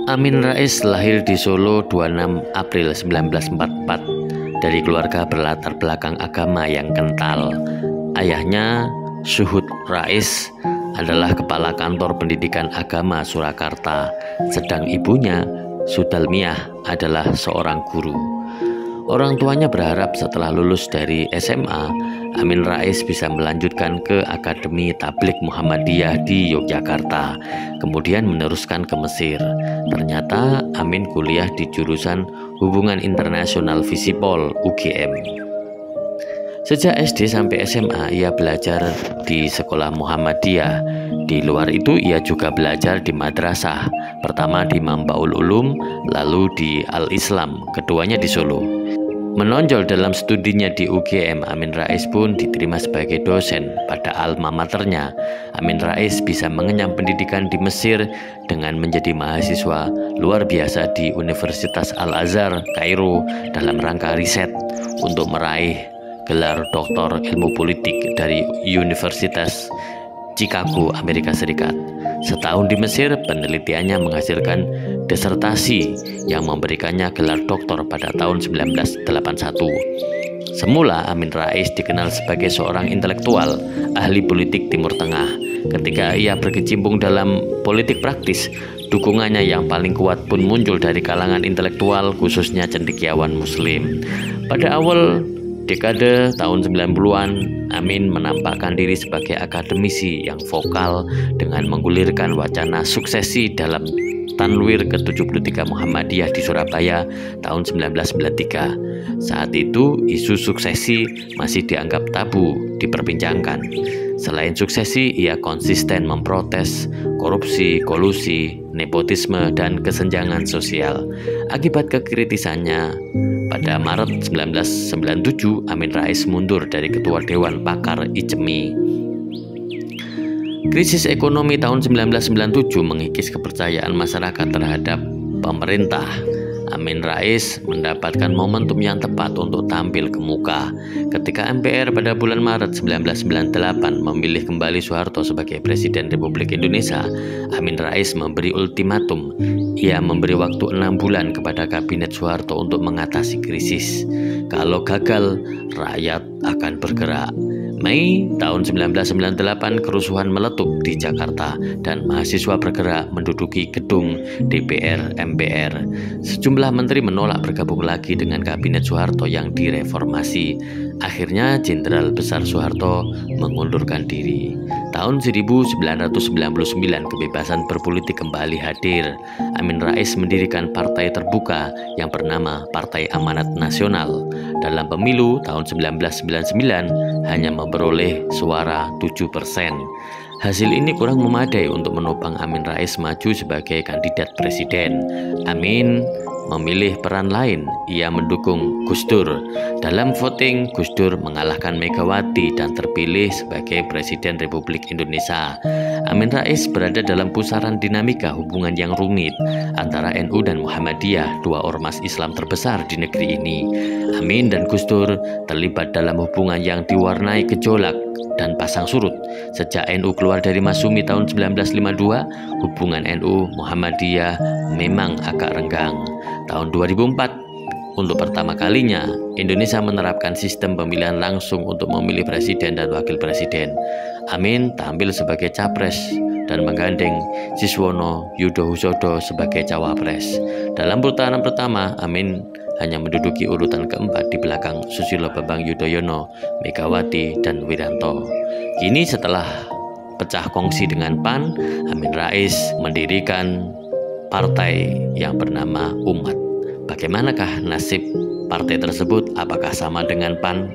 Amin Rais lahir di Solo 26 April 1944 dari keluarga berlatar belakang agama yang kental. Ayahnya, Suhud Rais, adalah kepala kantor pendidikan agama Surakarta, sedang ibunya, Sudalmiah, adalah seorang guru. Orang tuanya berharap setelah lulus dari SMA, Amin Rais bisa melanjutkan ke Akademi Tabligh Muhammadiyah di Yogyakarta, kemudian meneruskan ke Mesir. Ternyata Amin kuliah di jurusan Hubungan Internasional Visipol UGM. Sejak SD sampai SMA ia belajar di sekolah Muhammadiyah. Di luar itu ia juga belajar di madrasah, pertama di Mambaul Ulum, lalu di Al-Islam, keduanya di Solo. Menonjol dalam studinya di UGM, Amin Rais pun diterima sebagai dosen pada alma maternya. Amin Rais bisa mengenyam pendidikan di Mesir dengan menjadi mahasiswa luar biasa di Universitas Al-Azhar, Kairo dalam rangka riset untuk meraih gelar doktor ilmu politik dari Universitas Chicago, Amerika Serikat. Setahun di Mesir, penelitiannya menghasilkan disertasi yang memberikannya gelar doktor pada tahun 1981. Semula Amin Rais dikenal sebagai seorang intelektual, ahli politik Timur Tengah. Ketika ia berkecimpung dalam politik praktis, dukungannya yang paling kuat pun muncul dari kalangan intelektual, khususnya cendekiawan Muslim. Pada awal dekade tahun 90-an, Amin menampakkan diri sebagai akademisi yang vokal dengan menggulirkan wacana suksesi dalam Tanwir ke-73 Muhammadiyah di Surabaya tahun 1993. Saat itu, isu suksesi masih dianggap tabu diperbincangkan. Selain suksesi, ia konsisten memprotes korupsi, kolusi, nepotisme, dan kesenjangan sosial. Akibat kekritisannya, pada Maret 1997, Amin Rais mundur dari Ketua Dewan Pakar IJMI. Krisis ekonomi tahun 1997 mengikis kepercayaan masyarakat terhadap pemerintah. Amin Rais mendapatkan momentum yang tepat untuk tampil ke muka. Ketika MPR pada bulan Maret 1998 memilih kembali Soeharto sebagai Presiden Republik Indonesia, Amin Rais memberi ultimatum. Ia memberi waktu 6 bulan kepada Kabinet Soeharto untuk mengatasi krisis. Kalau gagal, rakyat akan bergerak. Mei tahun 1998 kerusuhan meletup di Jakarta dan mahasiswa bergerak menduduki gedung DPR MPR. Sejumlah menteri menolak bergabung lagi dengan Kabinet Soeharto yang direformasi. Akhirnya Jenderal Besar Soeharto mengundurkan diri. Tahun 1999 kebebasan berpolitik kembali hadir. Amin Rais mendirikan partai terbuka yang bernama Partai Amanat Nasional. Dalam pemilu tahun 1999 hanya memperoleh suara 7%. Hasil ini kurang memadai untuk menopang Amin Rais maju sebagai kandidat presiden. Amin memilih peran lain. Ia mendukung Gus Dur. Dalam voting, Gus Dur mengalahkan Megawati dan terpilih sebagai Presiden Republik Indonesia. Amin Rais berada dalam pusaran dinamika hubungan yang rumit antara NU dan Muhammadiyah, dua ormas Islam terbesar di negeri ini. Amin dan Gus Dur terlibat dalam hubungan yang diwarnai gejolak dan pasang surut. Sejak NU keluar dari Masyumi tahun 1952, hubungan NU Muhammadiyah memang agak renggang. Tahun 2004, untuk pertama kalinya Indonesia menerapkan sistem pemilihan langsung untuk memilih presiden dan wakil presiden. Amin tampil sebagai capres dan menggandeng Siswono Yudhohusodo sebagai cawapres. Dalam putaran pertama, Amin hanya menduduki urutan keempat di belakang Susilo Bambang Yudhoyono, Megawati, dan Wiranto. Kini setelah pecah kongsi dengan PAN, Amin Rais mendirikan partai yang bernama Umat. Bagaimanakah nasib partai tersebut? Apakah sama dengan PAN?